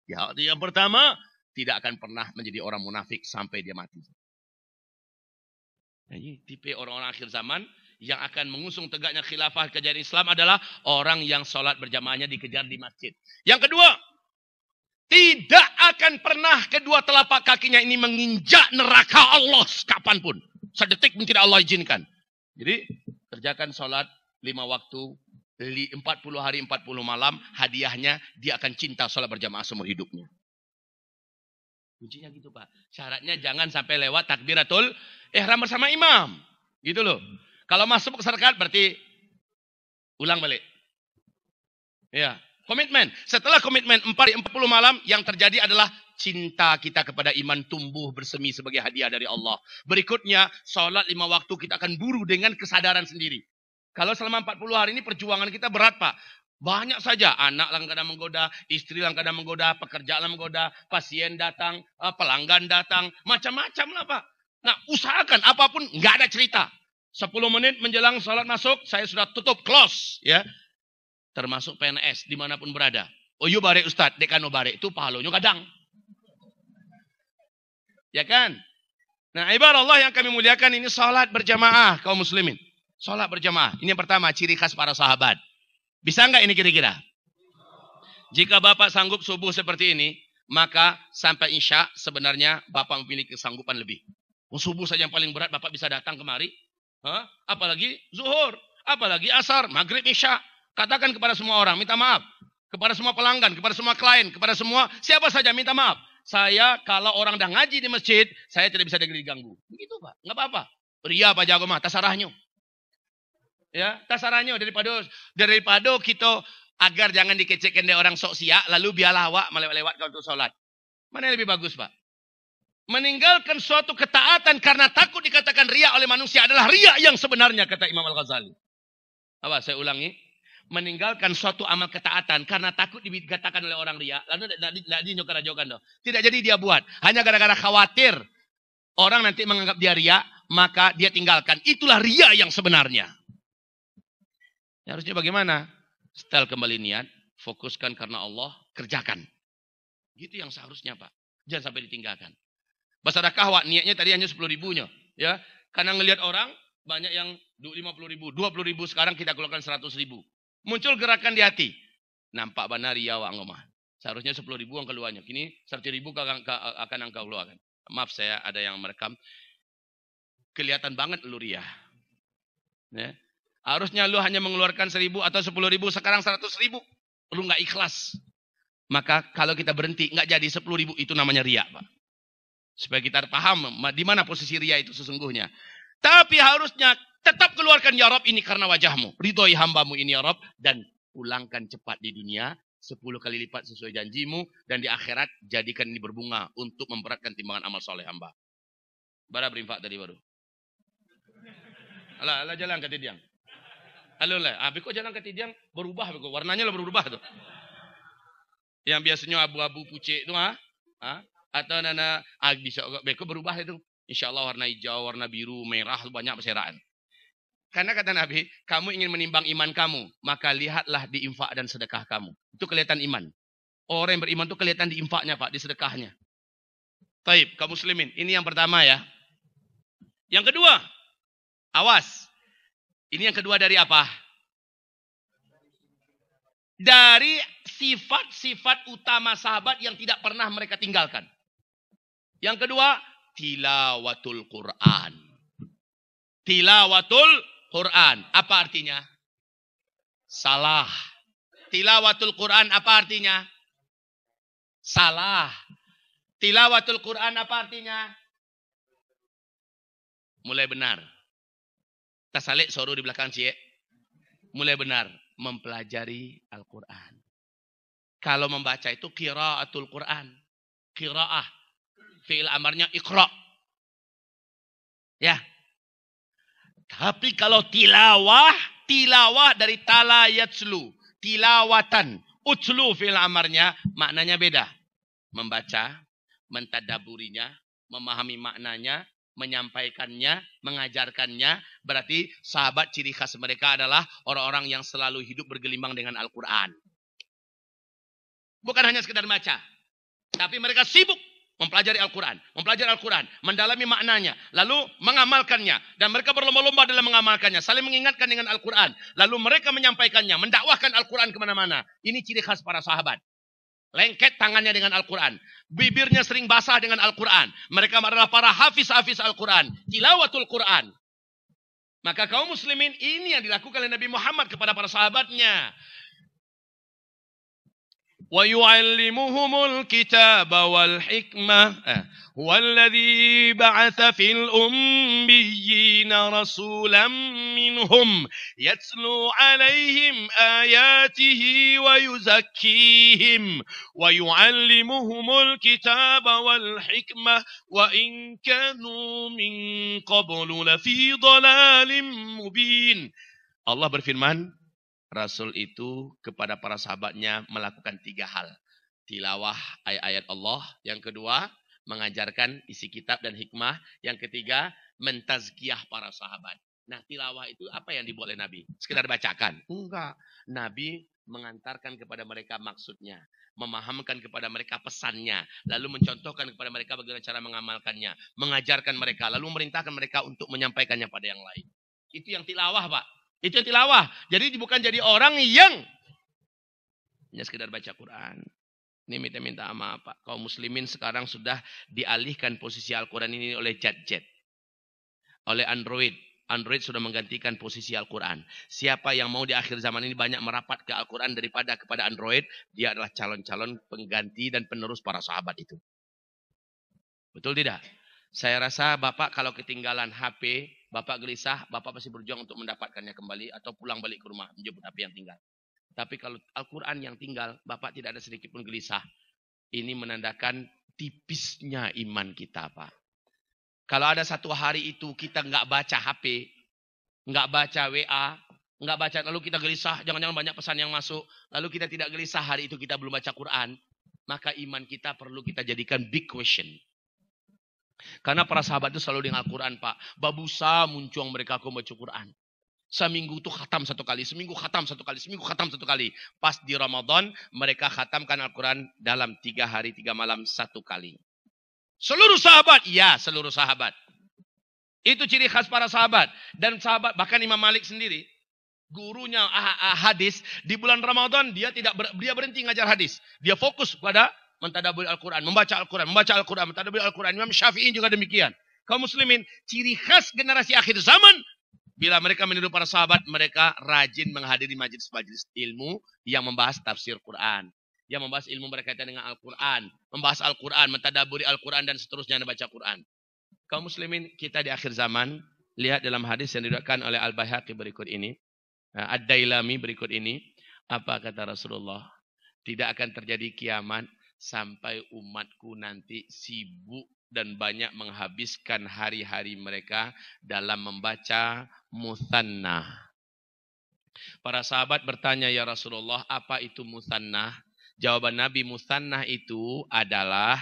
Ya, yang pertama, tidak akan pernah menjadi orang munafik sampai dia mati. Ini tipe orang-orang akhir zaman yang akan mengusung tegaknya khilafah kejayaan Islam adalah orang yang sholat berjamaahnya dikejar di masjid. Yang kedua, tidak akan pernah kedua telapak kakinya ini menginjak neraka Allah kapanpun. Sedetik pun tidak Allah izinkan. Jadi, kerjakan sholat 5 waktu, 40 hari 40 malam, hadiahnya dia akan cinta sholat berjamaah seumur hidupnya. Kuncinya gitu Pak. Syaratnya jangan sampai lewat takbiratul ihram bersama imam. Gitu loh. Kalau masuk ke syariat berarti ulang balik. Ya, komitmen. Setelah komitmen 40 malam yang terjadi adalah cinta kita kepada iman tumbuh bersemi sebagai hadiah dari Allah. Berikutnya, sholat 5 waktu kita akan buru dengan kesadaran sendiri. Kalau selama 40 hari ini perjuangan kita berat Pak. Banyak saja, anak yang kadang menggoda, istri yang kadang menggoda, pekerjaan yang menggoda, pasien datang, pelanggan datang, macam-macam lah Pak. Nah, usahakan apapun, nggak ada cerita. 10 menit menjelang sholat masuk, saya sudah tutup, close. Ya, termasuk PNS, dimanapun berada. Oh, yuk bare Ustadz, dekano bare, itu pahalanya kadang. Ya kan? Nah, ibarat Allah yang kami muliakan ini sholat berjamaah, kaum muslimin. Sholat berjamaah, ini yang pertama, ciri khas para sahabat. Bisa enggak ini kira-kira? Jika Bapak sanggup subuh seperti ini, maka sampai Isya sebenarnya Bapak memiliki kesanggupan lebih. Subuh saja yang paling berat Bapak bisa datang kemari. Apalagi zuhur, apalagi asar, maghrib, Isya. Katakan kepada semua orang, minta maaf. Kepada semua pelanggan, kepada semua klien, kepada semua siapa saja minta maaf. Saya kalau orang dah ngaji di masjid, saya tidak bisa diganggu. Begitu Pak, enggak apa-apa. Ria Pak Jago mah, tasarahnya. Ya, tasarannya daripada kita agar jangan dikecekkan dari orang sok siak, lalu biarlah awak melewat-lewat untuk sholat. Mana yang lebih bagus, Pak? Meninggalkan suatu ketaatan karena takut dikatakan riya oleh manusia adalah riya yang sebenarnya, kata Imam Al-Ghazali. Apa? Saya ulangi. Meninggalkan suatu amal ketaatan karena takut dikatakan oleh orang riya, lalu tidak dinyokan. Tidak jadi dia buat. Hanya gara-gara khawatir orang nanti menganggap dia riya, maka dia tinggalkan. Itulah riya yang sebenarnya. Ya, harusnya bagaimana? Setel kembali niat, fokuskan karena Allah, kerjakan. Gitu yang seharusnya Pak. Jangan sampai ditinggalkan. Bersedekah Wak, niatnya tadi hanya 10 ribunya. Ya, karena ngelihat orang, banyak yang 50 ribu, 20 ribu, sekarang kita keluarkan 100 ribu. Muncul gerakan di hati. Nampak benar ya Wak ngomah. Seharusnya 10 ribu yang keluarnya. Kini 100 ribu akan engkau keluarkan. Maaf saya ada yang merekam. Kelihatan banget lu ria. Ya. Harusnya lu hanya mengeluarkan 1.000 atau 10.000, sekarang 100.000. Lu nggak ikhlas. Maka kalau kita berhenti, nggak jadi 10.000, itu namanya riya, Pak. Supaya kita paham di mana posisi riya itu sesungguhnya. Tapi harusnya tetap keluarkan ya Rob ini karena wajahmu. Ridhoi hambamu ini ya Rob. Dan pulangkan cepat di dunia. 10 kali lipat sesuai janjimu. Dan di akhirat jadikan ini berbunga untuk memberatkan timbangan amal soleh hamba. Bara berinfak tadi baru. Alah jalan ke tidiang. Halo lah, kok jalan ke tidiang berubah, warnanya lah berubah tuh. Yang biasanya abu-abu pucet itu, atau nana bisa beko berubah itu. Insya Allah warna hijau, warna biru, merah banyak perseraan. Karena kata Nabi, kamu ingin menimbang iman kamu, maka lihatlah di infak dan sedekah kamu. Itu kelihatan iman. Orang yang beriman itu kelihatan di infaknya Pak, di sedekahnya. Taib, kaum muslimin, ini yang pertama ya. Yang kedua, awas. Ini yang kedua dari apa? Dari sifat-sifat utama sahabat yang tidak pernah mereka tinggalkan. Yang kedua, tilawatul Quran. Tilawatul Quran. Apa artinya? Salah. Tilawatul Quran apa artinya? Salah. Tilawatul Quran apa artinya? Mulai benar. Tasalik suruh di belakang cie. Mulai benar. Mempelajari Al-Quran. Kalau membaca itu qiraatul Quran. Qiraah. Fi'il amarnya iqra. Ya. Tapi kalau tilawah dari tala yatslu. Tilawatan. Utslu fi'il amarnya. Maknanya beda. Membaca. Mentadaburinya. Memahami maknanya. Menyampaikannya, mengajarkannya, berarti sahabat ciri khas mereka adalah orang-orang yang selalu hidup bergelimang dengan Al-Quran. Bukan hanya sekedar baca. Tapi mereka sibuk mempelajari Al-Quran, mendalami maknanya, lalu mengamalkannya. Dan mereka berlomba-lomba dalam mengamalkannya, saling mengingatkan dengan Al-Quran. Lalu mereka menyampaikannya, mendakwahkan Al-Quran kemana-mana. Ini ciri khas para sahabat. Lengket tangannya dengan Al-Quran. Bibirnya sering basah dengan Al-Quran. Mereka adalah para hafiz-hafiz Al-Quran. Tilawatul Quran. Maka kaum muslimin, ini yang dilakukan oleh Nabi Muhammad kepada para sahabatnya. وَيُعَلِّمُهُمُ الْكِتَابَ وَالْحِكْمَةَ هُوَ الَّذِي بَعَثَ فِي الْأُمِّيِّينَ رَسُولًا مِّنْهُمْ يَتْلُو عَلَيْهِمْ آيَاتِهِ وَيُزَكِّيهِمْ وَيُعَلِّمُهُمُ الْكِتَابَ وَالْحِكْمَةَ وَإِنْ كَانُوا مِنْ قَبْلُ لَفِي ضَلَالٍ مُبِينٍ. Allah berfirman, Rasul itu kepada para sahabatnya melakukan 3 hal. Tilawah ayat-ayat Allah. Yang kedua, mengajarkan isi kitab dan hikmah. Yang ketiga, mentazkiyah para sahabat. Nah, tilawah itu apa yang dibuat oleh Nabi? Sekedar bacakan? Enggak. Nabi mengantarkan kepada mereka maksudnya. Memahamkan kepada mereka pesannya. Lalu mencontohkan kepada mereka bagaimana cara mengamalkannya. Mengajarkan mereka. Lalu memerintahkan mereka untuk menyampaikannya pada yang lain. Itu yang tilawah, Pak. Itu tilawah. Jadi bukan jadi orang yang hanya sekedar baca Quran. Ini minta maaf Pak. Kaum muslimin sekarang sudah dialihkan posisi Al-Quran ini oleh jet-jet. Oleh Android. Android sudah menggantikan posisi Al-Quran. Siapa yang mau di akhir zaman ini banyak merapat ke Al-Quran daripada kepada Android. Dia adalah calon-calon pengganti dan penerus para sahabat itu. Betul tidak? Saya rasa Bapak kalau ketinggalan HP, Bapak gelisah, Bapak pasti berjuang untuk mendapatkannya kembali atau pulang balik ke rumah menjemput HP yang tinggal. Tapi kalau Al-Quran yang tinggal, Bapak tidak ada sedikit pun gelisah. Ini menandakan tipisnya iman kita, Pak. Kalau ada satu hari itu kita nggak baca HP, nggak baca WA, nggak baca, lalu kita gelisah, jangan-jangan banyak pesan yang masuk, lalu kita tidak gelisah hari itu kita belum baca Quran, maka iman kita perlu kita jadikan big question. Karena para sahabat itu selalu dengan Al-Quran, Pak. Babusa muncung mereka baca Quran. Seminggu itu khatam 1 kali, seminggu khatam 1 kali, seminggu khatam 1 kali. Pas di Ramadan, mereka khatamkan Al-Quran dalam 3 hari 3 malam 1 kali. Seluruh sahabat, ya seluruh sahabat. Itu ciri khas para sahabat. Dan sahabat, bahkan Imam Malik sendiri, gurunya hadis, di bulan Ramadan dia berhenti ngajar hadis. Dia fokus pada mentadabbur Al-Quran, membaca Al-Quran, mentadabbur Al-Quran. Imam Syafi'i juga demikian. Kaum muslimin, ciri khas generasi akhir zaman, bila mereka meniru para sahabat, mereka rajin menghadiri majelis-majelis ilmu yang membahas tafsir Quran. Yang membahas ilmu berkaitan dengan Al-Quran. Membahas Al-Quran, mentadabburi Al-Quran, dan seterusnya membaca Quran. Kaum muslimin, kita di akhir zaman, lihat dalam hadis yang diriwayatkan oleh Al-Baihaqi berikut ini. Ad-Dailami berikut ini. Apa kata Rasulullah? Tidak akan terjadi kiamat sampai umatku nanti sibuk dan banyak menghabiskan hari-hari mereka dalam membaca muthanna. Para sahabat bertanya, ya Rasulullah, apa itu muthanna? Jawaban Nabi, muthanna itu adalah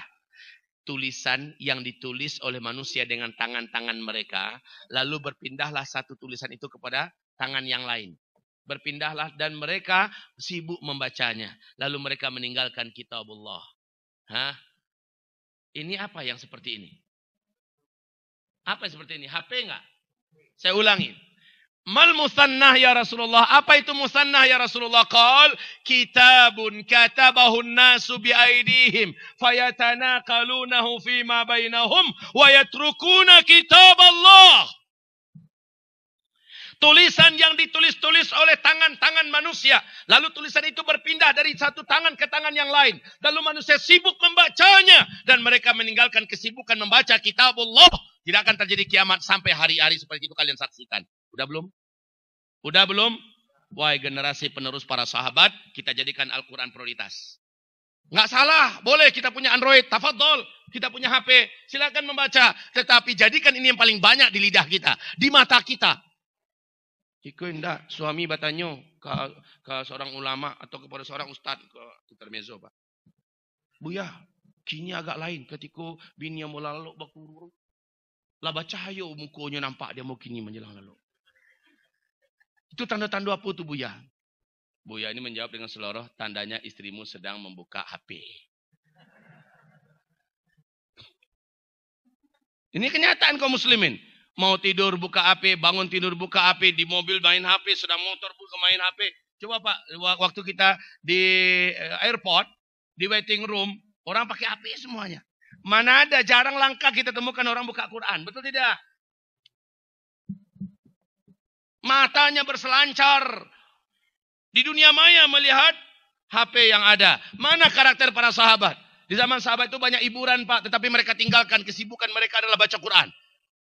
tulisan yang ditulis oleh manusia dengan tangan-tangan mereka, lalu berpindahlah satu tulisan itu kepada tangan yang lain. Berpindahlah dan mereka sibuk membacanya. Lalu mereka meninggalkan kitabullah. Hah? Ini apa yang seperti ini? Apa yang seperti ini? HP enggak? Saya ulangi. Mal musannah ya Rasulullah. Apa itu musannah ya Rasulullah? Qal kitabun katabahun nasu biaidihim fayatanaqalunahu fima bainahum wa yatrukuna kitab Allah. Tulisan yang ditulis-tulis oleh tangan-tangan manusia. Lalu tulisan itu berpindah dari satu tangan ke tangan yang lain. Lalu manusia sibuk membacanya. Dan mereka meninggalkan kesibukan membaca kitabullah. Tidak akan terjadi kiamat sampai hari-hari seperti itu kalian saksikan. Udah belum? Udah belum? Wahai generasi penerus para sahabat, kita jadikan Al-Quran prioritas. Nggak salah, boleh kita punya Android, tafadhol. Kita punya HP, silakan membaca. Tetapi jadikan ini yang paling banyak di lidah kita. Di mata kita. Jika hendak suami bertanya ke seorang ulama atau kepada seorang ustaz ke intermezzo, Pak. Buya, kini agak lain ketika bini yang mula lalu berkurung. Laba cahaya mukanya nampak dia mau kini menjelang lalu. Itu tanda-tanda apa tu Buya? Buya ini menjawab dengan seluruh tandanya istrimu sedang membuka HP. Ini kenyataan kaum muslimin. Mau tidur buka HP, bangun tidur buka HP, di mobil main HP, sedang motor buka main HP. Coba Pak, waktu kita di airport, di waiting room, orang pakai HP semuanya. Mana ada, jarang langka kita temukan orang buka Quran. Betul tidak? Matanya berselancar. Di dunia maya melihat HP yang ada. Mana karakter para sahabat? Di zaman sahabat itu banyak hiburan Pak. Tetapi mereka tinggalkan, kesibukan mereka adalah baca Quran.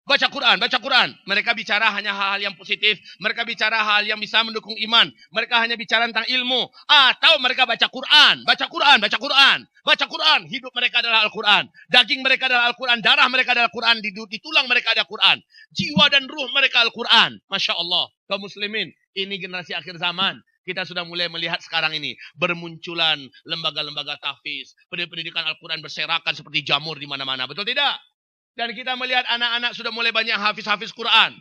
Baca Quran, baca Quran. Mereka bicara hanya hal-hal yang positif. Mereka bicara hal yang bisa mendukung iman. Mereka hanya bicara tentang ilmu. Atau mereka baca Quran. Baca Quran, baca Quran. Baca Quran. Hidup mereka adalah Al-Quran. Daging mereka adalah Al-Quran. Darah mereka adalah Al-Quran. Di tulang mereka ada Quran. Jiwa dan ruh mereka Al-Quran. Masya Allah. Kaum muslimin, ini generasi akhir zaman. Kita sudah mulai melihat sekarang ini. Bermunculan lembaga-lembaga tahfiz. Pendidikan Al-Quran berserakan seperti jamur di mana-mana. Betul tidak? Dan kita melihat anak-anak sudah mulai banyak hafiz-hafiz Quran.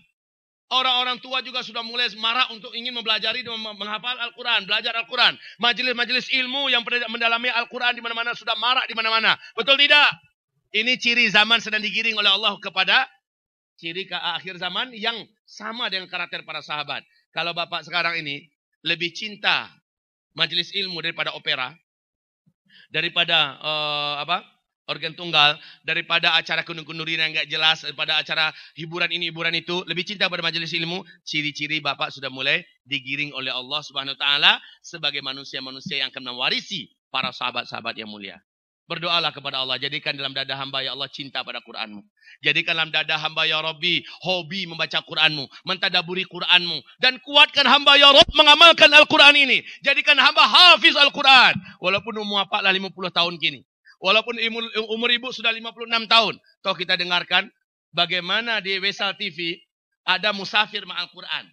Orang-orang tua juga sudah mulai marah untuk ingin mempelajari dan menghafal Al-Quran. Belajar Al-Quran. Majelis-majelis ilmu yang mendalami Al-Quran di mana-mana sudah marak di mana-mana. Betul tidak? Ini ciri zaman sedang digiring oleh Allah kepada ciri ke akhir zaman yang sama dengan karakter para sahabat. Kalau Bapak sekarang ini lebih cinta majelis ilmu daripada opera, daripada organ tunggal, daripada acara kundur-kundurin yang enggak jelas, daripada acara hiburan ini, hiburan itu, lebih cinta pada majelis ilmu, ciri-ciri Bapak sudah mulai digiring oleh Allah Subhanahu wa taala sebagai manusia-manusia yang akan mewarisi para sahabat-sahabat yang mulia. Berdoalah kepada Allah, jadikan dalam dada hamba ya Allah cinta pada Quranmu. Jadikan dalam dada hamba ya Rabbi hobi membaca Quranmu, mentadaburi Quranmu, dan kuatkan hamba ya Rabb mengamalkan Al-Quran ini. Jadikan hamba hafiz Al-Quran, walaupun umur Bapak lah 50 tahun kini. Walaupun umur ibu sudah 56 tahun. Toh kita dengarkan bagaimana di Wesal TV ada Musafir Ma'al Quran.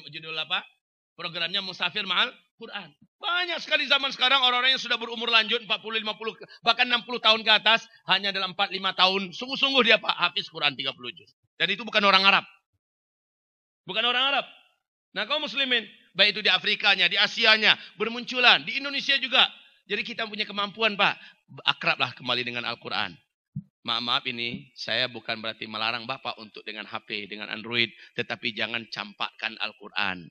Judul apa? Programnya Musafir Ma'al Quran. Banyak sekali zaman sekarang orang-orang yang sudah berumur lanjut 40, 50, bahkan 60 tahun ke atas. Hanya dalam 4-5 tahun. Sungguh-sungguh dia Pak hafiz Quran 30 juz. Dan itu bukan orang Arab. Bukan orang Arab. Nah kaum muslimin, baik itu di Afrikanya, di Asianya, bermunculan. Di Indonesia juga. Jadi kita punya kemampuan Pak. Akrablah kembali dengan Al-Quran. Maaf ini saya bukan berarti melarang Bapak untuk dengan HP, dengan Android. Tetapi jangan campakkan Al-Quran.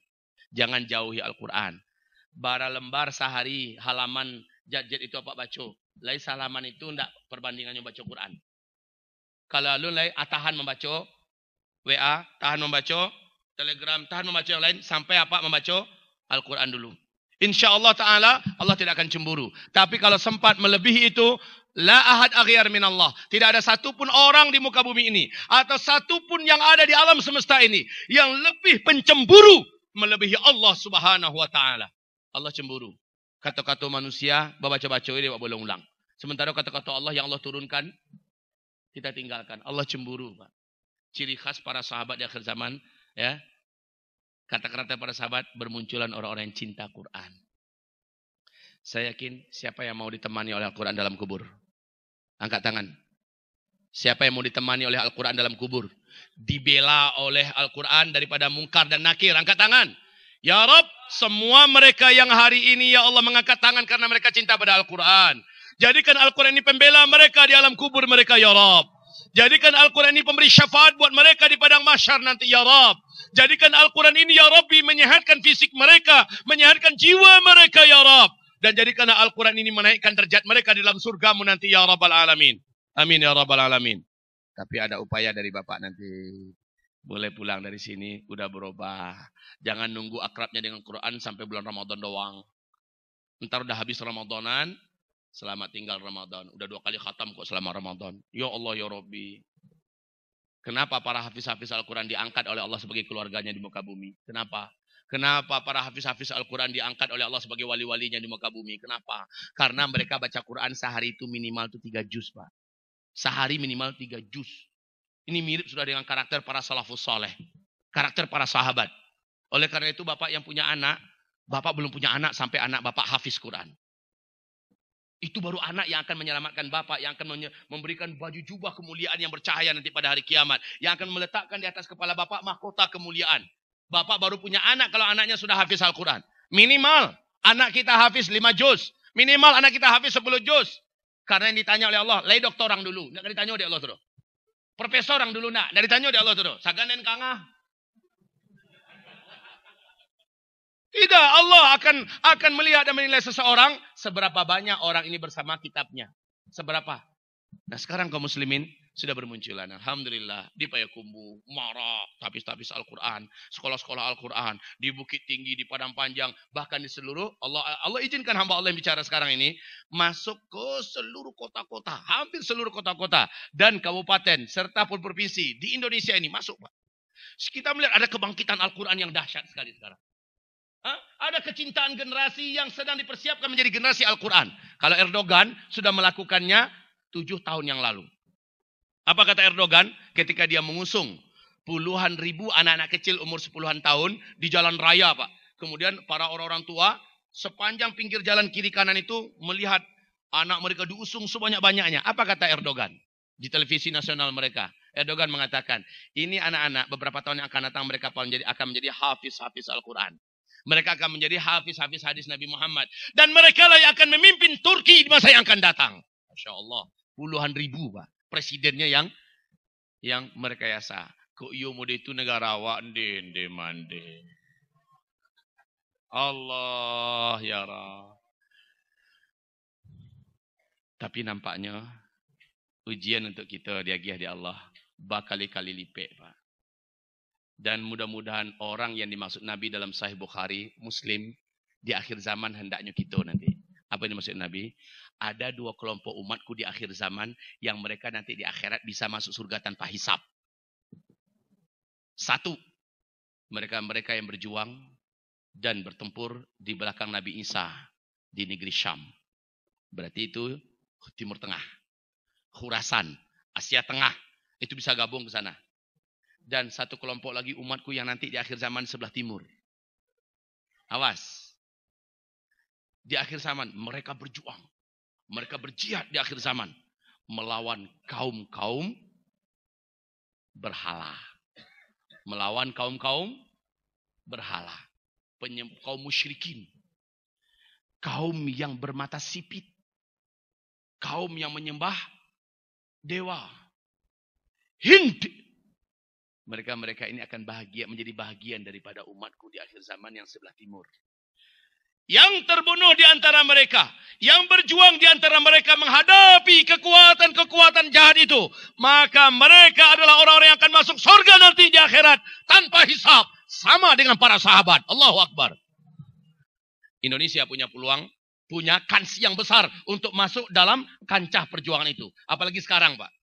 Jangan jauhi Al-Quran. Bara lembar sehari halaman jad-jad itu Bapak baca. Lai halaman itu tidak perbandingannya baca Quran. Kalau lu lai tahan membaca WA, tahan membaca Telegram, tahan membaca yang lain. Sampai apa membaca Al-Quran dulu. Insya Allah Ta'ala, Allah tidak akan cemburu. Tapi kalau sempat melebihi itu, la ahad aghyar minallah. Tidak ada satupun orang di muka bumi ini, atau satupun yang ada di alam semesta ini, yang lebih pencemburu melebihi Allah Subhanahu Wa Ta'ala. Allah cemburu. Kata-kata manusia, baca-baca ini boleh ulang. Sementara kata-kata Allah yang Allah turunkan, kita tinggalkan. Allah cemburu. Pak. Ciri khas para sahabat di akhir zaman, ya. Kata-kata para sahabat, bermunculan orang-orang yang cinta Quran. Saya yakin siapa yang mau ditemani oleh Al-Quran dalam kubur? Angkat tangan. Siapa yang mau ditemani oleh Al-Quran dalam kubur? Dibela oleh Al-Quran daripada mungkar dan nakir. Angkat tangan. Ya Rabb, semua mereka yang hari ini ya Allah mengangkat tangan karena mereka cinta pada Al-Quran. Jadikan Al-Quran ini pembela mereka di alam kubur mereka ya Rabb. Jadikan Al-Quran ini pemberi syafaat buat mereka di padang mahsyar nanti ya Rabb. Jadikan Al-Quran ini ya Rabbi menyehatkan fisik mereka, menyehatkan jiwa mereka ya Rabb. Dan jadikan Al-Quran ini menaikkan derajat mereka di dalam surgamu nanti ya Rabbal Alamin. Amin ya Rabbal Alamin. Tapi ada upaya dari Bapak nanti. Boleh pulang dari sini, udah berubah. Jangan nunggu akrabnya dengan Quran sampai bulan Ramadan doang. Ntar udah habis Ramadanan, selamat tinggal Ramadan. Udah 2 kali khatam kok selama Ramadan. Ya Allah ya Rabbi. Kenapa para hafiz-hafiz Al-Quran diangkat oleh Allah sebagai keluarganya di muka bumi? Kenapa? Kenapa para hafiz-hafiz Al-Quran diangkat oleh Allah sebagai wali-walinya di muka bumi? Kenapa? Karena mereka baca Quran sehari itu minimal 3 juz, Pak. Sehari minimal 3 juz. Ini mirip sudah dengan karakter para salafus saleh. Karakter para sahabat. Oleh karena itu Bapak yang punya anak, Bapak belum punya anak sampai anak Bapak hafiz Quran. Itu baru anak yang akan menyelamatkan Bapak, yang akan memberikan baju jubah kemuliaan yang bercahaya nanti pada hari kiamat. Yang akan meletakkan di atas kepala Bapak mahkota kemuliaan. Bapak baru punya anak kalau anaknya sudah hafiz Al-Quran. Minimal anak kita hafiz 5 juz. Minimal anak kita hafiz 10 juz. Karena yang ditanya oleh Allah, lai dokter orang dulu. Tidak ditanya oleh Allah. Suruh. Profesor yang dulu nak. Dari tanya di Allah tuh. Saganen kangah. Tidak, Allah akan melihat dan menilai seseorang seberapa banyak orang ini bersama kitabnya. Seberapa. Nah sekarang kaum muslimin sudah bermunculan. Alhamdulillah di Payakumbuh, Marak, tapis-tapis Al-Quran, sekolah-sekolah Al-Quran, di Bukit Tinggi, di Padang Panjang, bahkan di seluruh, Allah izinkan hamba Allah yang bicara sekarang ini, masuk ke seluruh kota-kota, hampir seluruh kota-kota, dan kabupaten, serta pun provinsi, di Indonesia ini masuk Pak. Kita melihat ada kebangkitan Al-Quran yang dahsyat sekali sekarang. Ada kecintaan generasi yang sedang dipersiapkan menjadi generasi Al-Quran. Kalau Erdogan sudah melakukannya 7 tahun yang lalu. Apa kata Erdogan ketika dia mengusung puluhan ribu anak-anak kecil umur 10-an tahun di jalan raya Pak. Kemudian para orang-orang tua sepanjang pinggir jalan kiri kanan itu melihat anak mereka diusung sebanyak-banyaknya. Apa kata Erdogan di televisi nasional mereka? Erdogan mengatakan, ini anak-anak beberapa tahun yang akan datang mereka akan menjadi hafiz-hafiz Al-Quran. Mereka akan menjadi hafiz-hafiz hadis Nabi Muhammad. Dan mereka lah yang akan memimpin Turki di masa yang akan datang. Masya Allah. Puluhan ribu Pak. Presidennya yang merekayasa. Kok iyo mode itu negara awak ndende mande. Allah ya Rab. Tapi nampaknya ujian untuk kita diagih di Allah berkali-kali lipat Pak. Dan mudah-mudahan orang yang dimaksud Nabi dalam Sahih Bukhari, Muslim, di akhir zaman hendaknya kita nanti. Apa yang dimaksud Nabi? Ada 2 kelompok umatku di akhir zaman yang mereka nanti di akhirat bisa masuk surga tanpa hisab. 1, mereka-mereka yang berjuang dan bertempur di belakang Nabi Isa di negeri Syam. Berarti itu Timur Tengah, Khurasan, Asia Tengah, itu bisa gabung ke sana. Dan 1 kelompok lagi umatku yang nanti di akhir zaman sebelah timur. Awas. Di akhir zaman mereka berjuang. Mereka berjihad di akhir zaman. Melawan kaum-kaum berhala. Melawan kaum-kaum berhala. Kaum musyrikin. Kaum yang bermata sipit. Kaum yang menyembah dewa. Hind. Mereka-mereka ini akan menjadi bahagian daripada umatku di akhir zaman yang sebelah timur. Yang terbunuh di antara mereka, yang berjuang di antara mereka menghadapi kekuatan-kekuatan jahat itu, maka mereka adalah orang-orang yang akan masuk surga nanti di akhirat tanpa hisab, sama dengan para sahabat. Allahu Akbar. Indonesia punya peluang, punya kans yang besar untuk masuk dalam kancah perjuangan itu. Apalagi sekarang, Pak.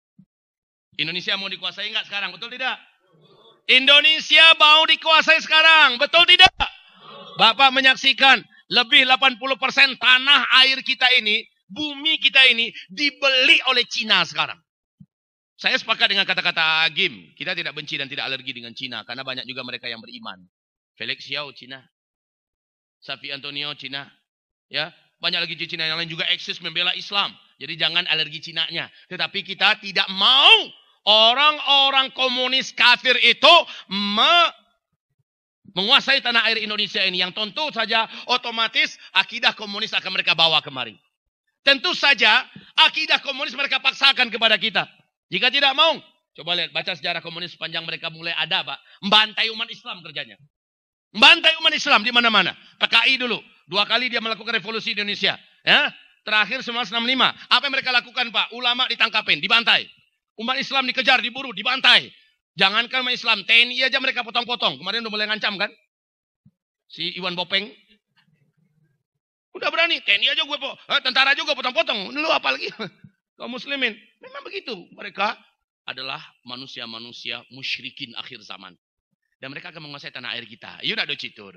Indonesia mau dikuasai enggak sekarang? Betul tidak? Indonesia mau dikuasai sekarang. Betul tidak? Bapak menyaksikan lebih 80% tanah air kita ini, bumi kita ini dibeli oleh Cina sekarang. Saya sepakat dengan kata-kata Agim. Kita tidak benci dan tidak alergi dengan Cina. Karena banyak juga mereka yang beriman. Felix Xiao, Cina. Safi Antonio, Cina. Ya, banyak lagi Cina yang lain juga eksis membela Islam. Jadi jangan alergi Cinanya. Tetapi kita tidak mau orang-orang komunis kafir itu menguasai tanah air Indonesia ini. Yang tentu saja otomatis akidah komunis akan mereka bawa kemari. Tentu saja akidah komunis mereka paksakan kepada kita. Jika tidak mau, coba lihat, baca sejarah komunis sepanjang mereka mulai ada, Pak. Membantai umat Islam kerjanya. Membantai umat Islam di mana-mana. PKI dulu. 2 kali dia melakukan revolusi di Indonesia. Ya, terakhir 1965. Apa yang mereka lakukan, Pak? Ulama ditangkapin, dibantai. Umat Islam dikejar, diburu, dibantai. Jangankan umat Islam, TNI aja mereka potong-potong. Kemarin udah mulai ngancam kan? Si Iwan Bopeng. Udah berani, TNI aja gue tentara juga potong-potong. Lu apa lagi? Kaum muslimin. Memang begitu. Mereka adalah manusia-manusia musyrikin akhir zaman. Dan mereka akan menguasai tanah air kita. Yuk nak do cito.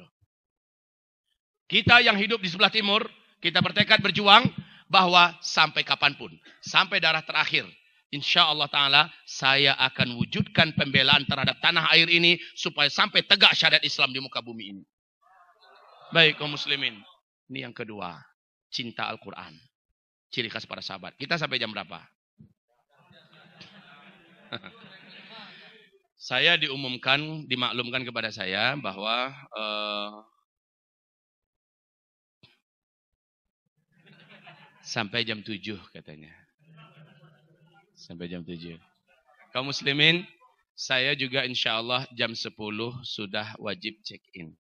Kita yang hidup di sebelah timur, kita bertekad berjuang bahwa sampai kapanpun, sampai darah terakhir, insya Allah Ta'ala saya akan wujudkan pembelaan terhadap tanah air ini supaya sampai tegak syariat Islam di muka bumi ini. Baik kaum muslimin. Ini yang kedua, cinta Al-Quran. Ciri khas para sahabat. Kita sampai jam berapa? Saya dimaklumkan kepada saya bahwa sampai jam 7 katanya. Sampai jam 7. Kaum muslimin, saya juga insya Allah jam 10 sudah wajib check-in.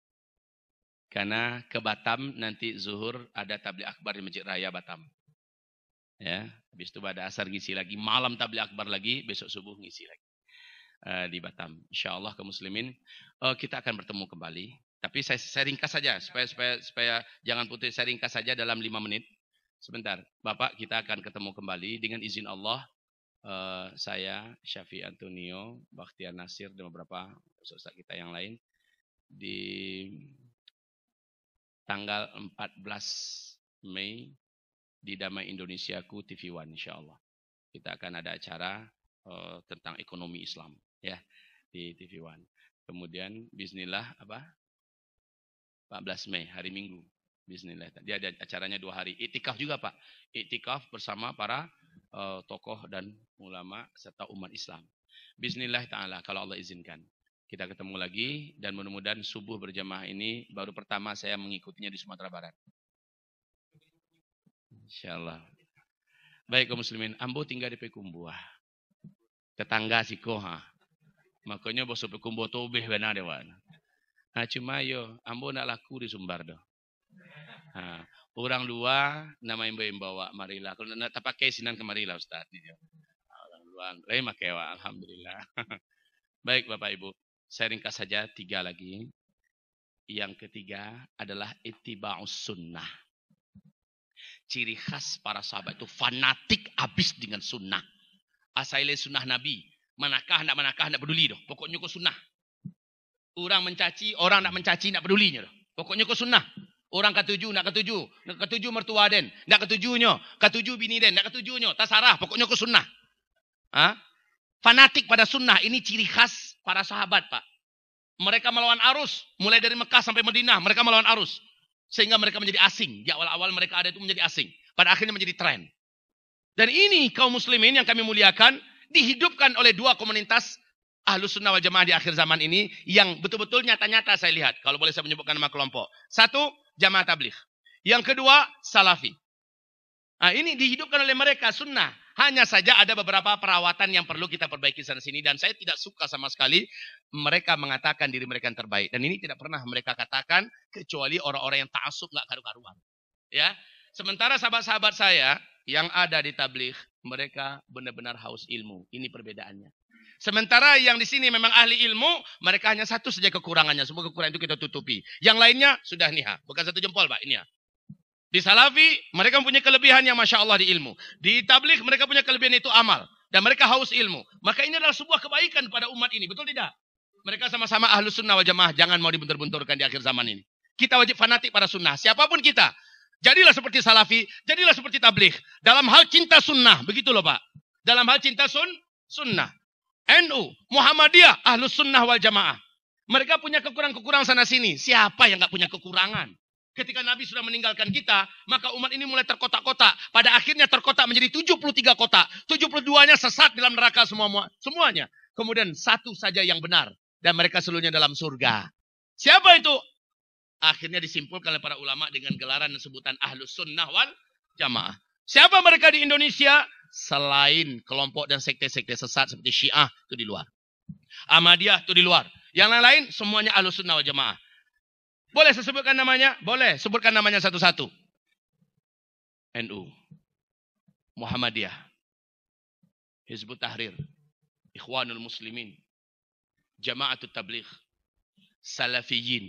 Karena ke Batam nanti zuhur ada tabligh akbar di Masjid Raya Batam. Ya, habis itu pada asar ngisi lagi, malam tabligh akbar lagi, besok subuh ngisi lagi di Batam. Insya Allah kaum muslimin, kita akan bertemu kembali. Tapi saya ringkas saja supaya jangan putus. Saya ringkas saja dalam 5 menit. Sebentar, Bapak, kita akan ketemu kembali dengan izin Allah. Saya, Syafi Antonio, Bakhtiar Nasir, dan beberapa ustaz kita yang lain di tanggal 14 Mei di Damai Indonesiaku TV One, insya Allah. Kita akan ada acara tentang ekonomi Islam ya di TV One. Kemudian bismillah 14 Mei hari Minggu. Bismillah. Dia ada acaranya 2 hari. Iktikaf juga, Pak. Iktikaf bersama para tokoh dan ulama serta umat Islam. Bismillah ta'ala kalau Allah izinkan. Kita ketemu lagi dan mudah-mudahan subuh berjamaah ini baru pertama saya mengikutinya di Sumatera Barat. Insyaallah. Baik kaum muslimin, ambo tinggal di Pekumbuah. Tetangga si koha. Makanya bos Pekumbuah tobeh benar dewan. Nah cuma yo, ambo nak laku di Sumbar doh. Nah, orang luar nama yang bawa marilah. Kalau nak tak pakai sinan ke marilah Ustaz. Orang luar, lain makewa, alhamdulillah. Baik Bapak Ibu, saya ringkas saja 3 lagi. Yang ketiga adalah ittiba'us sunnah. Ciri khas para sahabat itu fanatik habis dengan sunnah. Asaile sunnah Nabi. Manakah nak peduli doh. Pokoknya kau sunnah. Orang mencaci, orang nak mencaci nak pedulinya doh. Pokoknya kau sunnah. Orang ketujuh, nak ketujuh mertua den, nak ketujuh bini den, nak ketujuhnya, tasarah, pokoknya ke sunnah. Fanatik pada sunnah, ini ciri khas para sahabat, Pak. Mereka melawan arus, mulai dari Mekah sampai Madinah, mereka melawan arus. Sehingga mereka menjadi asing. Di awal-awal mereka ada itu menjadi asing. Pada akhirnya menjadi tren. Dan ini kaum muslimin yang kami muliakan, dihidupkan oleh 2 komunitas Ahlus Sunnah wal Jamaah di akhir zaman ini, yang betul-betul nyata-nyata saya lihat. Kalau boleh saya menyebutkan nama kelompok. 1, Jamaah Tabligh. Yang kedua, Salafi. Nah, ini dihidupkan oleh mereka sunnah. Hanya saja ada beberapa perawatan yang perlu kita perbaiki sana sini. Dan saya tidak suka sama sekali mereka mengatakan diri mereka yang terbaik. Dan ini tidak pernah mereka katakan kecuali orang-orang yang ta'assub nggak karu-karuan. Ya, sementara sahabat-sahabat saya yang ada di tabligh, mereka benar-benar haus ilmu. Ini perbedaannya. Sementara yang di sini memang ahli ilmu, mereka hanya satu saja kekurangannya. Semua kekurangan itu kita tutupi. Yang lainnya sudah niha. Bukan 1 jempol, Pak. Ini ya. Di Salafi, mereka punya kelebihan yang Masya Allah di ilmu. Di Tabligh, mereka punya kelebihan itu amal. Dan mereka haus ilmu. Maka ini adalah sebuah kebaikan pada umat ini. Betul tidak? Mereka sama-sama Ahlus Sunnah wal Jamaah. Jangan mau dibentur-benturkan di akhir zaman ini. Kita wajib fanatik pada sunnah. Siapapun kita. Jadilah seperti Salafi. Jadilah seperti Tabligh. Dalam hal cinta sunnah. Begitu loh, Pak. Dalam hal cinta sunnah. NU, Muhammadiyah, Ahlus Sunnah wal Jamaah. Mereka punya kekurangan-kekurangan sana sini. Siapa yang nggak punya kekurangan? Ketika Nabi sudah meninggalkan kita, maka umat ini mulai terkotak-kotak. Pada akhirnya terkotak menjadi 73 kotak. 72-nya sesat dalam neraka semuanya. Kemudian 1 saja yang benar. Dan mereka seluruhnya dalam surga. Siapa itu? Akhirnya disimpulkan oleh para ulama dengan gelaran dan sebutan Ahlus Sunnah wal Jamaah. Siapa mereka di Indonesia? Selain kelompok dan sekte-sekte sesat seperti Syiah itu di luar. Ahmadiyah itu di luar. Yang lain-lain semuanya Ahlus Sunnah wal Jamaah. Boleh saya sebutkan namanya? Boleh. Sebutkan namanya satu-satu. NU. Muhammadiyah. Hizbut Tahrir. Ikhwanul Muslimin. Jama'atut Tabligh. Salafiyin.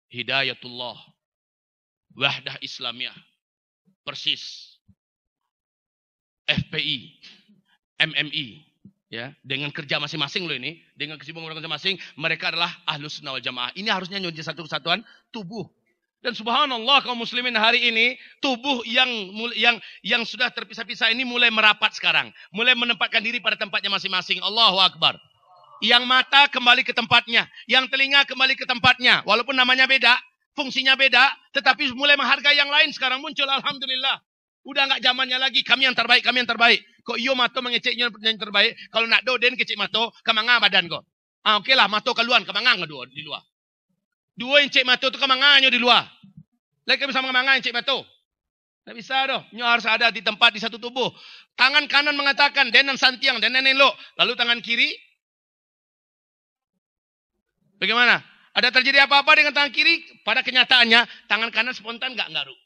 Hidayatullah. Wahdah Islamiyah. Persis. FPI, MMI, ya, dengan kerja masing-masing loh ini, dengan kesibukan masing-masing, mereka adalah Ahlus Sunnah wal Jamaah. Ini harusnya menjadi satu kesatuan tubuh. Dan subhanallah kaum muslimin hari ini, tubuh yang sudah terpisah-pisah ini mulai merapat sekarang, mulai menempatkan diri pada tempatnya masing-masing. Allahu Akbar. Yang mata kembali ke tempatnya, yang telinga kembali ke tempatnya, walaupun namanya beda, fungsinya beda, tetapi mulai menghargai yang lain sekarang muncul, alhamdulillah. Udah enggak zamannya lagi kami yang terbaik, kami yang terbaik. Kok iyo mato mengeceknya yang terbaik? Kalau nak doden kecek mato, kamanga badan kok. Okey lah, mato keluar, kamanga ngedua di luar. Dua yang cek mato tu kamanganyo di luar. Lagi kami sama kamanga yang cek mato. Tidak bisa doh. Ini harus ada di tempat di satu tubuh. Tangan kanan mengatakan denan santiang, denan lo. Lalu tangan kiri. Bagaimana? Ada terjadi apa-apa dengan tangan kiri? Pada kenyataannya, tangan kanan spontan nggak ngaruh.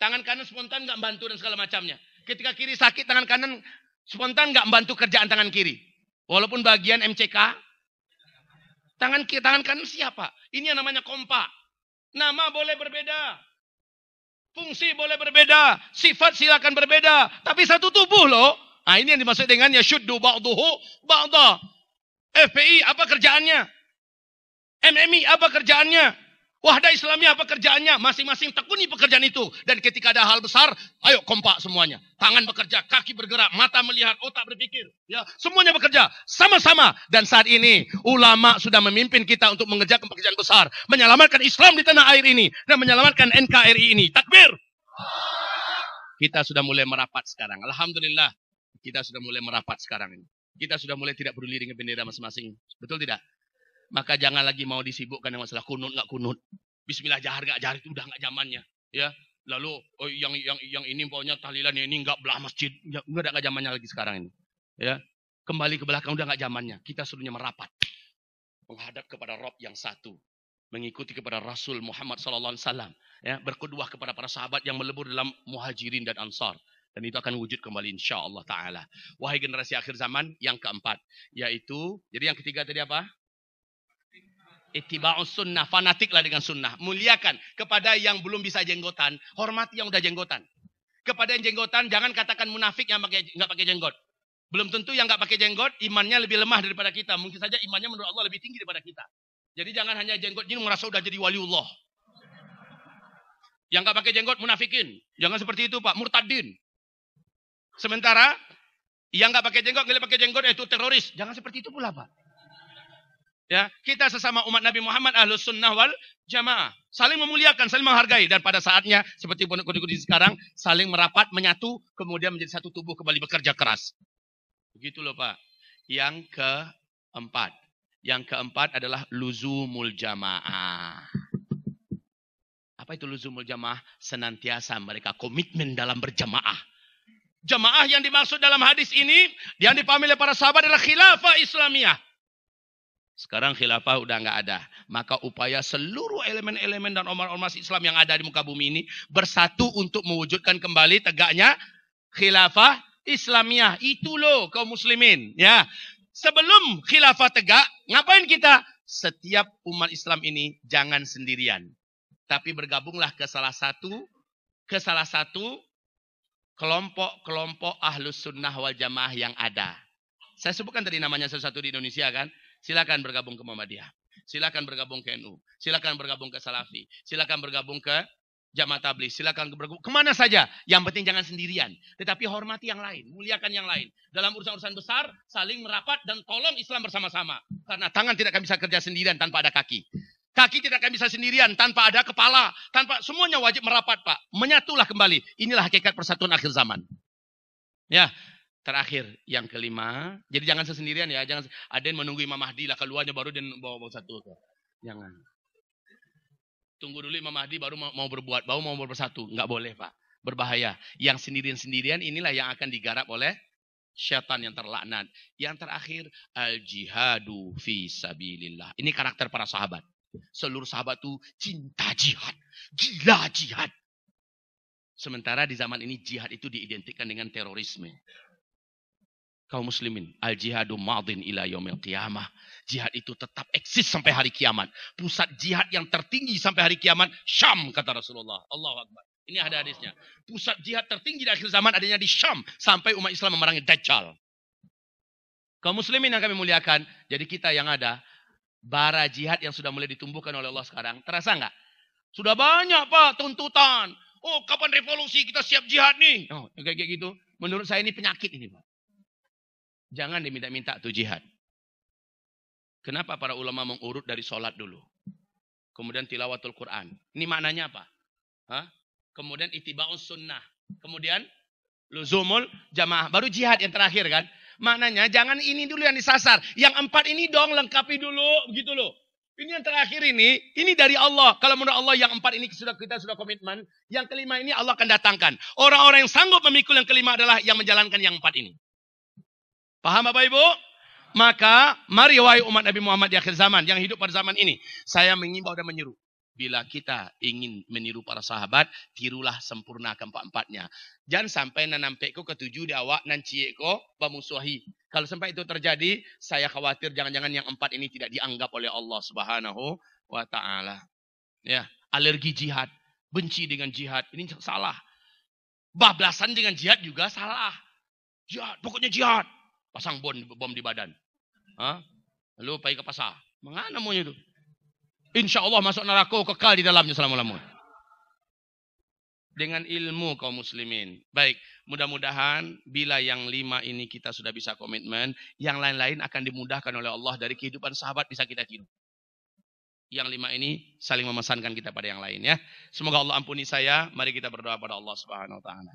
Tangan kanan spontan nggak bantu dan segala macamnya. Ketika kiri sakit, tangan kanan spontan nggak membantu kerjaan tangan kiri. Walaupun bagian MCK, tangan kanan siapa? Ini yang namanya kompak. Nama boleh berbeda. Fungsi boleh berbeda, sifat silakan berbeda, tapi satu tubuh loh. Nah, ini yang dimaksud dengan yashuddu ba'duhu ba'da. FPI apa kerjaannya? MMI apa kerjaannya? Wahda Islamiyah apa kerjaannya? Masing-masing tekuni pekerjaan itu. Dan ketika ada hal besar, ayo kompak semuanya. Tangan bekerja, kaki bergerak, mata melihat, otak berpikir. Ya, semuanya bekerja sama-sama. Dan saat ini ulama sudah memimpin kita untuk mengerjakan pekerjaan besar, menyelamatkan Islam di tanah air ini dan menyelamatkan NKRI ini. Takbir. Kita sudah mulai merapat sekarang. Alhamdulillah, kita sudah mulai merapat sekarang ini. Kita sudah mulai tidak peduli dengan bendera masing-masing. Betul tidak? Maka jangan lagi mau disibukkan dengan masalah kunut nggak kunut. Bismillah jahar nggak jahar itu udah nggak zamannya. Ya, lalu yang ini pokoknya tahlilan ini nggak belah masjid. Ya, udah nggak zamannya lagi sekarang ini. Ya, kembali ke belakang udah nggak zamannya. Kita seluruhnya merapat menghadap kepada Rabb yang satu, mengikuti kepada Rasul Muhammad SAW. Ya, berkedua kepada para sahabat yang melebur dalam muhajirin dan ansar. Dan itu akan wujud kembali insya Allah Ta'ala. Wahai generasi akhir zaman yang keempat, yaitu jadi yang ketiga tadi apa? Ittiba'us sunnah, fanatiklah dengan sunnah. Muliakan kepada yang belum bisa jenggotan, hormati yang udah jenggotan. Kepada yang jenggotan, jangan katakan munafik yang nggak pakai jenggot. Belum tentu yang nggak pakai jenggot, imannya lebih lemah daripada kita. Mungkin saja imannya menurut Allah lebih tinggi daripada kita. Jadi jangan hanya jenggot ini merasa udah jadi waliullah. Yang nggak pakai jenggot munafikin. Jangan seperti itu Pak, murtadin. Sementara yang nggak pakai jenggot, nggak pakai jenggot itu teroris. Jangan seperti itu pula Pak. Ya, kita sesama umat Nabi Muhammad Ahlus Sunnah wal Jamaah saling memuliakan, saling menghargai, dan pada saatnya seperti pondok-pondok sekarang saling merapat, menyatu, kemudian menjadi satu tubuh kembali bekerja keras. Begitu loh Pak. Yang keempat adalah luzumul jamaah. Apa itu luzumul jamaah? Senantiasa mereka komitmen dalam berjamaah. Jamaah yang dimaksud dalam hadis ini yang dipahami oleh para sahabat adalah khilafah Islamiyah. Sekarang khilafah udah nggak ada. Maka upaya seluruh elemen-elemen dan ormas Islam yang ada di muka bumi ini bersatu untuk mewujudkan kembali tegaknya khilafah Islamiyah. Itu loh kaum muslimin. Ya, sebelum khilafah tegak, ngapain kita? Setiap umat Islam ini jangan sendirian, tapi bergabunglah ke salah satu kelompok-kelompok Ahlus Sunnah wal Jamaah yang ada. Saya sebutkan tadi namanya satu-satu di Indonesia kan. Silakan bergabung ke Muhammadiyah. Silakan bergabung ke NU. Silakan bergabung ke Salafi. Silakan bergabung ke Jamaah Tabligh. Silakan bergabung kemana saja. Yang penting jangan sendirian. Tetapi hormati yang lain. Muliakan yang lain. Dalam urusan-urusan besar, saling merapat dan tolong Islam bersama-sama. Karena tangan tidak akan bisa kerja sendirian tanpa ada kaki. Kaki tidak akan bisa sendirian tanpa ada kepala. Semuanya wajib merapat Pak. Menyatulah kembali. Inilah hakikat persatuan akhir zaman. Ya. Terakhir, yang kelima. Jadi jangan sesendirian ya. Jangan ada yang menunggu Imam Mahdi lah. Keluarnya baru dia bawa satu. Jangan. Tunggu dulu Imam Mahdi baru mau berbuat. Baru mau bersatu. Nggak boleh Pak. Berbahaya. Yang sendirian-sendirian inilah yang akan digarap oleh syaitan yang terlaknat. Yang terakhir, al-jihadu fi sabilillah. Ini karakter para sahabat. Seluruh sahabat itu cinta jihad. Gila jihad. Sementara di zaman ini jihad itu diidentikan dengan terorisme. Kaum muslimin, al-jihadu madin ila yaumil qiyamah. Jihad itu tetap eksis sampai hari kiamat. Pusat jihad yang tertinggi sampai hari kiamat, Syam, kata Rasulullah. Allahu Akbar. Ini ada hadisnya. Pusat jihad tertinggi di akhir zaman adanya di Syam. Sampai umat Islam memerangi Dajjal. Kaum muslimin yang kami muliakan, jadi kita yang ada, bara jihad yang sudah mulai ditumbuhkan oleh Allah sekarang, terasa nggak? Sudah banyak Pak tuntutan. Oh, kapan revolusi kita siap jihad nih? Oh, kayak gitu. Menurut saya ini penyakit ini Pak. Jangan diminta-minta tuh jihad. Kenapa para ulama mengurut dari sholat dulu? Kemudian tilawatul Quran. Ini maknanya apa? Kemudian ittiba'us sunnah. Kemudian luzumul jamaah. Baru jihad yang terakhir kan? Maknanya jangan ini dulu yang disasar. Yang 4 ini dong lengkapi dulu. Begitu loh. Ini yang terakhir ini dari Allah. Kalau menurut Allah yang 4 ini kita sudah komitmen, yang kelima ini Allah akan datangkan. Orang-orang yang sanggup memikul yang kelima adalah yang menjalankan yang 4 ini. Paham Bapak Ibu? Maka mari wahai umat Nabi Muhammad di akhir zaman yang hidup pada zaman ini, saya mengimbau dan menyeru. Bila kita ingin meniru para sahabat, tirulah sempurna keempat-empatnya. Jangan sampai nanampe ko ketujuh di awak nan cie ko bamusuhi. Kalau sampai itu terjadi, saya khawatir jangan-jangan yang 4 ini tidak dianggap oleh Allah Subhanahu wa taala. Ya, alergi jihad, benci dengan jihad, ini salah. Bablasan dengan jihad juga salah. Jihad, pokoknya jihad. Pasang bom di badan. Hah? Lalu pergi ke pasar. Mengana mau itu? Insya Allah masuk neraka kekal di dalamnya selama-lamanya. Dengan ilmu kaum muslimin. Baik, mudah-mudahan bila yang 5 ini kita sudah bisa komitmen, yang lain-lain akan dimudahkan oleh Allah dari kehidupan sahabat bisa kita tiru. Yang 5 ini saling memesankan kita pada yang lain ya. Semoga Allah ampuni saya. Mari kita berdoa pada Allah Subhanahu wa taala.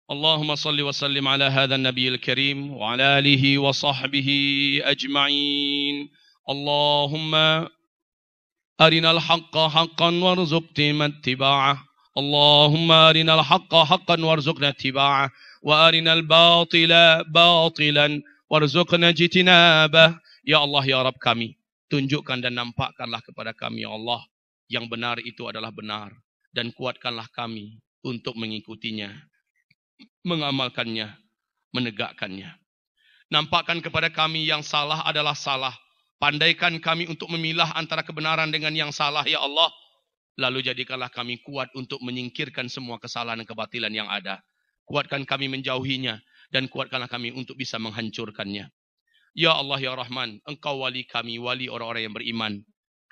اللهم صل وسلم على هذا النبي الكريم وعلى آله وصحبه أجمعين اللهم أرنا الحق حقا وارزقنا اتباعه اللهم أرنا الحق حقا وارزقنا اتباعه وأرنا الباطل باطلا وارزقنا اجتنابه Ya Allah ya Rabb kami, tunjukkan dan nampakkanlah kepada kami ya Allah yang benar itu adalah benar dan kuatkanlah kami untuk mengikutinya, mengamalkannya, menegakkannya. Nampakkan kepada kami yang salah adalah salah. Pandaikan kami untuk memilah antara kebenaran dengan yang salah, ya Allah. Lalu jadikanlah kami kuat untuk menyingkirkan semua kesalahan dan kebatilan yang ada. Kuatkan kami menjauhinya dan kuatkanlah kami untuk bisa menghancurkannya. Ya Allah, ya Rahman, Engkau wali kami, wali orang-orang yang beriman.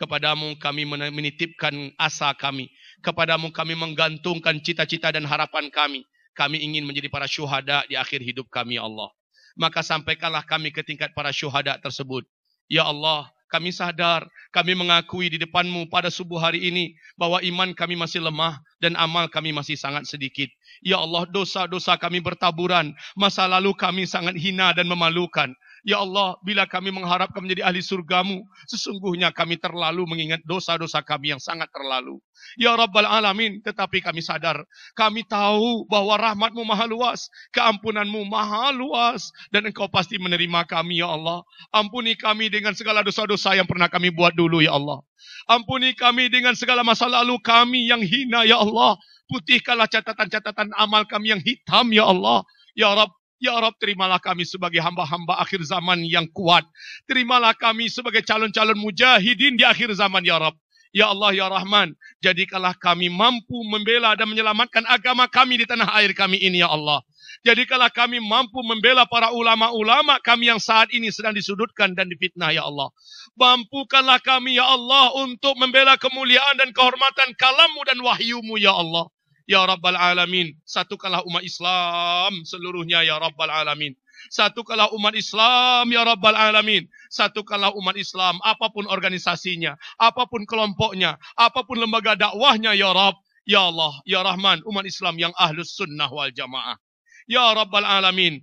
Kepadamu kami menitipkan asa kami. Kepadamu kami menggantungkan cita-cita dan harapan kami. Kami ingin menjadi para syuhada di akhir hidup kami, ya Allah. Maka sampaikanlah kami ke tingkat para syuhada tersebut. Ya Allah, kami sadar, kami mengakui di depan-Mu pada subuh hari ini bahwa iman kami masih lemah dan amal kami masih sangat sedikit. Ya Allah, dosa-dosa kami bertaburan, masa lalu kami sangat hina dan memalukan. Ya Allah, bila kami mengharapkan menjadi ahli surga-Mu, sesungguhnya kami terlalu mengingat dosa-dosa kami yang sangat terlalu. Ya Rabbal Alamin, tetapi kami sadar, kami tahu bahwa rahmat-Mu maha luas, keampunan-Mu maha luas, dan Engkau pasti menerima kami, ya Allah. Ampuni kami dengan segala dosa-dosa yang pernah kami buat dulu, ya Allah. Ampuni kami dengan segala masa lalu kami yang hina, ya Allah. Putihkanlah catatan-catatan amal kami yang hitam, ya Allah. Ya Rabb, ya Rabb, terimalah kami sebagai hamba-hamba akhir zaman yang kuat. Terimalah kami sebagai calon-calon mujahidin di akhir zaman, ya Rabb. Ya Allah, ya Rahman, jadikanlah kami mampu membela dan menyelamatkan agama kami di tanah air kami ini, ya Allah. Jadikanlah kami mampu membela para ulama-ulama kami yang saat ini sedang disudutkan dan difitnah, ya Allah. Mampukanlah kami, ya Allah, untuk membela kemuliaan dan kehormatan kalam-Mu dan wahyu-Mu, ya Allah. Ya Rabbal Alamin, satukanlah umat Islam seluruhnya, ya Rabbal Alamin. Satukanlah umat Islam, ya Rabbal Alamin. Satukanlah umat Islam, apapun organisasinya, apapun kelompoknya, apapun lembaga dakwahnya, ya Rabb. Ya Allah, ya Rahman, umat Islam yang ahlus sunnah wal jamaah. Ya Rabbal Alamin,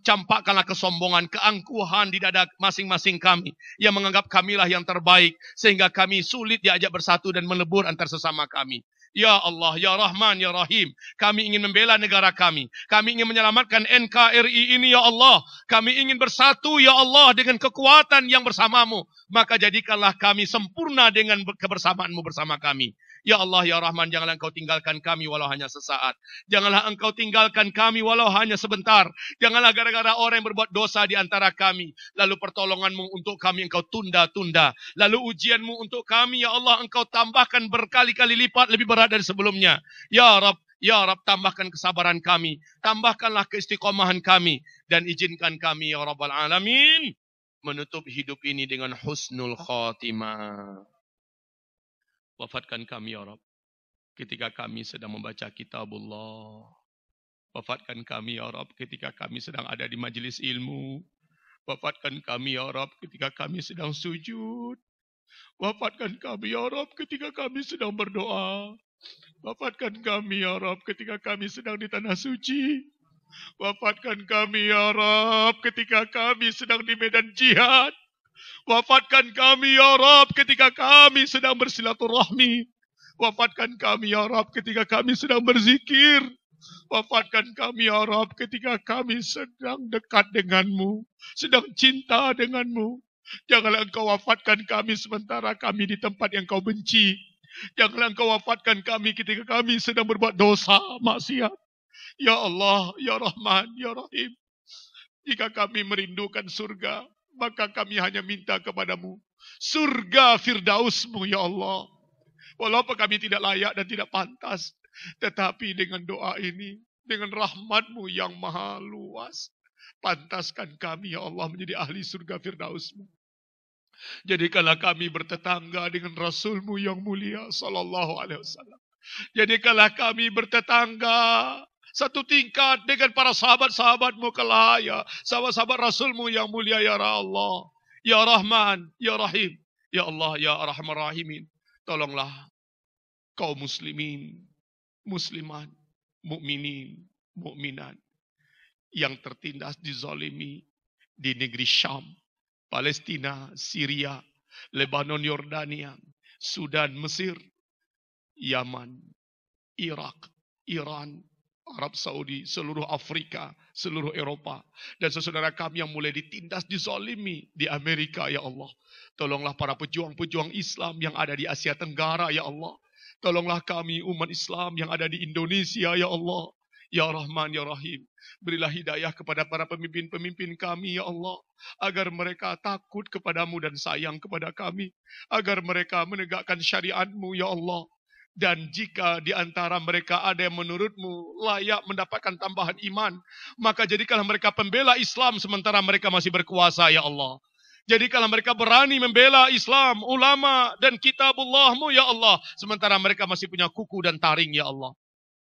campakkanlah kesombongan, keangkuhan di dada masing-masing kami yang menganggap kamilah yang terbaik, sehingga kami sulit diajak bersatu dan melebur antar sesama kami. Ya Allah, ya Rahman, ya Rahim, kami ingin membela negara kami. Kami ingin menyelamatkan NKRI ini, ya Allah. Kami ingin bersatu, ya Allah, dengan kekuatan yang bersama-Mu. Maka jadikanlah kami sempurna dengan kebersamaan-Mu bersama kami. Ya Allah, ya Rahman, janganlah Engkau tinggalkan kami walau hanya sesaat. Janganlah Engkau tinggalkan kami walau hanya sebentar. Janganlah gara-gara orang yang berbuat dosa di antara kami, lalu pertolongan-Mu untuk kami Engkau tunda-tunda. Lalu ujian-Mu untuk kami, ya Allah, Engkau tambahkan berkali-kali lipat lebih berat dari sebelumnya. Ya Rabb, ya Rabb, tambahkan kesabaran kami. Tambahkanlah keistiqomahan kami. Dan izinkan kami, ya Rabbal Alamin, menutup hidup ini dengan husnul khatimah. Wafatkan kami, ya Rabb, ketika kami sedang membaca kitabullah. Wafatkan kami, ya Rabb, ketika kami sedang ada di majelis ilmu. Wafatkan kami, ya Rabb, ketika kami sedang sujud. Wafatkan kami, ya Rabb, ketika kami sedang berdoa. Wafatkan kami, ya Rabb, ketika kami sedang di tanah suci. Wafatkan kami, ya Rabb, ketika kami sedang di medan jihad. Wafatkan kami ya Rabb ketika kami sedang bersilaturahmi. Wafatkan kami ya Rabb ketika kami sedang berzikir. Wafatkan kami ya Rabb ketika kami sedang dekat denganmu, sedang cinta denganmu. Janganlah engkau wafatkan kami sementara kami di tempat yang kau benci. Janganlah engkau wafatkan kami ketika kami sedang berbuat dosa, maksiat. Ya Allah, Ya Rahman, Ya Rahim. Jika kami merindukan surga, maka kami hanya minta kepadamu surga Firdausmu ya Allah. Walaupun kami tidak layak dan tidak pantas, tetapi dengan doa ini, dengan rahmatmu yang maha luas, pantaskan kami ya Allah menjadi ahli surga Firdausmu. Jadikanlah kami bertetangga dengan Rasulmu yang mulia sallallahu alaihi wasallam. Jadikanlah kami bertetangga satu tingkat dengan para sahabat-sahabatmu kelak ya, sahabat-sahabat Rasulmu yang mulia ya Allah, ya Rahman, ya Rahim, ya Allah, ya Arhamar Rahimin. Tolonglah kaum muslimin, muslimat, mukminin, mukminat yang tertindas dizalimi di negeri Syam, Palestina, Syria, Lebanon, Yordania, Sudan, Mesir, Yaman, Irak, Iran, Arab Saudi, seluruh Afrika, seluruh Eropa, dan saudara kami yang mulai ditindas, dizalimi di Amerika, ya Allah. Tolonglah para pejuang-pejuang Islam yang ada di Asia Tenggara, ya Allah. Tolonglah kami umat Islam yang ada di Indonesia, ya Allah. Ya Rahman, Ya Rahim. Berilah hidayah kepada para pemimpin-pemimpin kami, ya Allah. Agar mereka takut kepadamu dan sayang kepada kami. Agar mereka menegakkan syariat-Mu, ya Allah. Dan jika di antara mereka ada yang menurutmu layak mendapatkan tambahan iman, maka jadikanlah mereka pembela Islam sementara mereka masih berkuasa, ya Allah. Jadikanlah mereka berani membela Islam, ulama dan kitabullah-Mu, ya Allah. Sementara mereka masih punya kuku dan taring, ya Allah.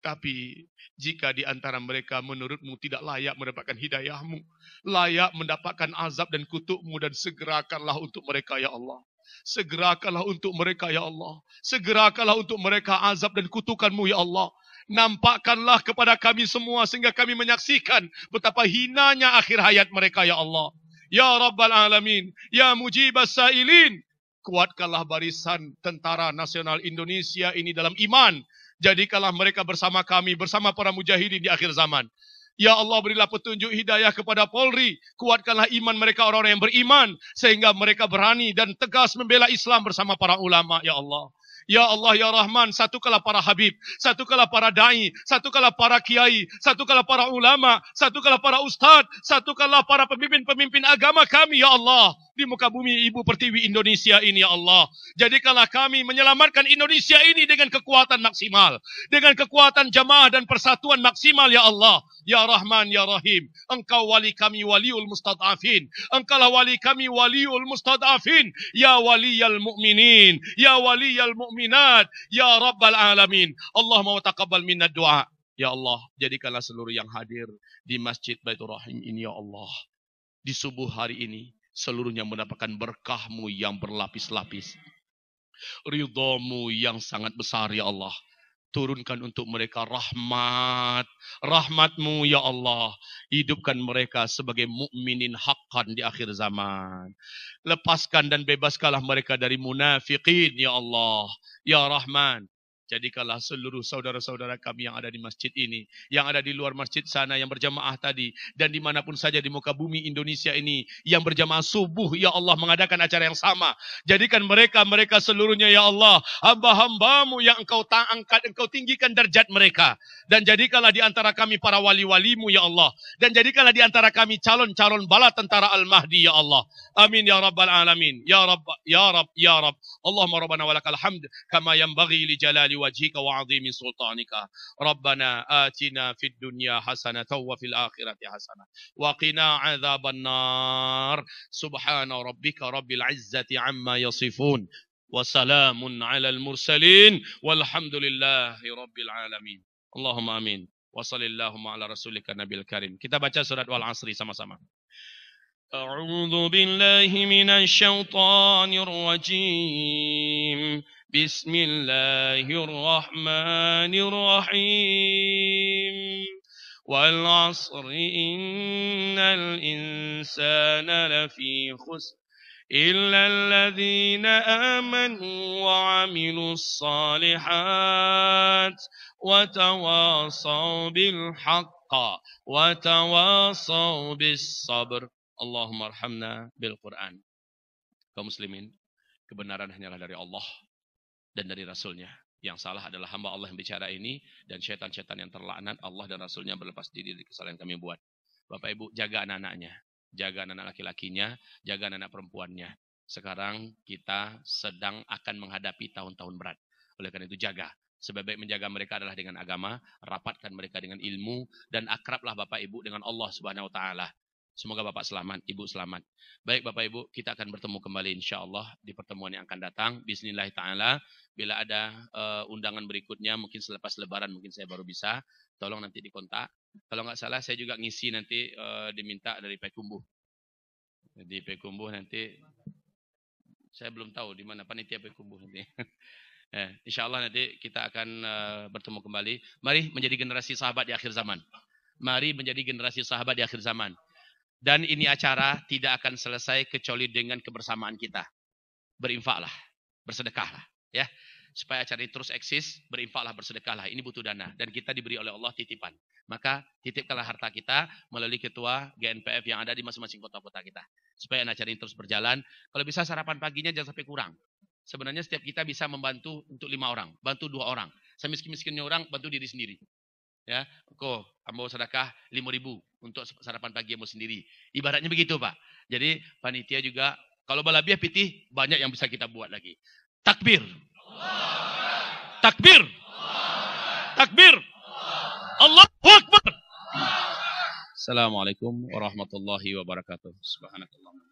Tapi jika di antara mereka menurutmu tidak layak mendapatkan hidayah-Mu, layak mendapatkan azab dan kutuk-Mu, dan segerakanlah untuk mereka, ya Allah. Segerakanlah untuk mereka, ya Allah. Segerakanlah untuk mereka azab dan kutukan-Mu, ya Allah. Nampakkanlah kepada kami semua sehingga kami menyaksikan betapa hinanya akhir hayat mereka, ya Allah. Ya Rabbal Alamin, Ya Mujibas Sa'ilin. Kuatkanlah barisan Tentara Nasional Indonesia ini dalam iman. Jadikanlah mereka bersama kami, bersama para mujahidin di akhir zaman. Ya Allah, berilah petunjuk hidayah kepada Polri. Kuatkanlah iman mereka, orang-orang yang beriman, sehingga mereka berani dan tegas membela Islam bersama para ulama, ya Allah. Ya Allah, Ya Rahman, satukanlah para habib, satukanlah para da'i, satukanlah para kiai, satukanlah para ulama, satukanlah para ustadz, satukanlah para pemimpin-pemimpin agama kami, ya Allah, di muka bumi Ibu Pertiwi Indonesia ini, ya Allah. Jadikanlah kami menyelamatkan Indonesia ini dengan kekuatan maksimal, dengan kekuatan jamaah dan persatuan maksimal, ya Allah. Ya Rahman, Ya Rahim, Engkau wali kami, waliul mustad'afin. Engkaulah wali kami, waliul mustad'afin. Ya waliyal mu'minin, Ya waliyal mu'minat, Ya Rabbal Alamin. Allahumma wa taqabbal minna du'a. Ya Allah, jadikanlah seluruh yang hadir di Masjid Baitur Rahim ini, ya Allah, di subuh hari ini, seluruhnya mendapatkan berkah-Mu yang berlapis-lapis, ridha-Mu yang sangat besar, ya Allah. Turunkan untuk mereka rahmat-Mu, ya Allah. Hidupkan mereka sebagai mukminin haqqan di akhir zaman. Lepaskan dan bebaskanlah mereka dari munafiqin, ya Allah. Ya Rahman, jadikanlah seluruh saudara-saudara kami yang ada di masjid ini, yang ada di luar masjid sana, yang berjamaah tadi, dan dimanapun saja di muka bumi Indonesia ini, yang berjamaah subuh, ya Allah, mengadakan acara yang sama. Jadikan mereka seluruhnya, ya Allah, hamba-hamba-Mu yang Engkau angkat, Engkau tinggikan derajat mereka. Dan jadikanlah di antara kami para wali-wali-Mu, ya Allah. Dan jadikanlah di antara kami calon-calon bala tentara Al-Mahdi, ya Allah. Amin ya Rabbal Alamin. Ya Rabb, ya Rabb, ya Rabb. Allahumma rabbana walakal hamd kama yanbaghi li jalali wajhika wa 'azimi sultanika. Rabbana atina fid dunya hasanatan wa fil akhirati hasanah wa qina 'adzaban nar. Subhana rabbika rabbil 'izzati 'amma yasifun wa salamun 'alal mursalin walhamdulillahi rabbil alamin. Allahumma amin. Wa sallallahu ala rasulika nabil karim. Kita baca surat Wal Asri sama-sama. أعوذ بالله من الشيطان الرجيم بسم الله الرحمن الرحيم والعصر إن الإنسان لفي خسر إلا الذين آمنوا وعملوا الصالحات وتواصوا بالحق وتواصوا بالصبر. اللهم ارحمنا بالقرآن. Kaum muslimin, kebenaran hanyalah dari Allah dan dari Rasulnya. Yang salah adalah hamba Allah yang bicara ini, dan syaitan-syaitan yang terlaknat. Allah dan Rasulnya berlepas diri dari kesalahan kami buat. Bapak Ibu, jaga anak-anaknya, jaga anak-anak laki-lakinya, jaga anak-anak perempuannya. Sekarang kita sedang akan menghadapi tahun-tahun berat. Oleh karena itu jaga. Sebaik menjaga mereka adalah dengan agama, rapatkan mereka dengan ilmu, dan akrablah Bapak Ibu dengan Allah Subhanahu wa taala. Semoga Bapak selamat, Ibu selamat. Baik Bapak Ibu, kita akan bertemu kembali insyaallah di pertemuan yang akan datang. Bismillah ta'ala. Bila ada undangan berikutnya, mungkin selepas lebaran mungkin saya baru bisa. Tolong nanti dikontak. Kalau nggak salah saya juga ngisi nanti diminta dari Pekumbuh. Di Pekumbuh nanti, saya belum tahu di mana panitia Pekumbuh nanti. Insyaallah nanti kita akan bertemu kembali. Mari menjadi generasi sahabat di akhir zaman. Mari menjadi generasi sahabat di akhir zaman. Dan ini acara tidak akan selesai kecuali dengan kebersamaan kita. Berinfaklah, bersedekahlah, ya. Supaya acara ini terus eksis, berinfaklah, bersedekahlah. Ini butuh dana dan kita diberi oleh Allah titipan. Maka titipkanlah harta kita melalui ketua GNPF yang ada di masing-masing kota-kota kita. Supaya acara ini terus berjalan. Kalau bisa sarapan paginya jangan sampai kurang. Sebenarnya setiap kita bisa membantu untuk 5 orang, bantu 2 orang. Semiskin-miskinnya orang, bantu diri sendiri. Ya, kok ambo sedekah 5.000 untuk sarapan pagi ambo sendiri. Ibaratnya begitu, Pak. Jadi panitia juga kalau balabiah pitih banyak yang bisa kita buat lagi. Takbir. Takbir. Takbir. Allahu Akbar. Assalamualaikum warahmatullahi wabarakatuh. Subhanakallah.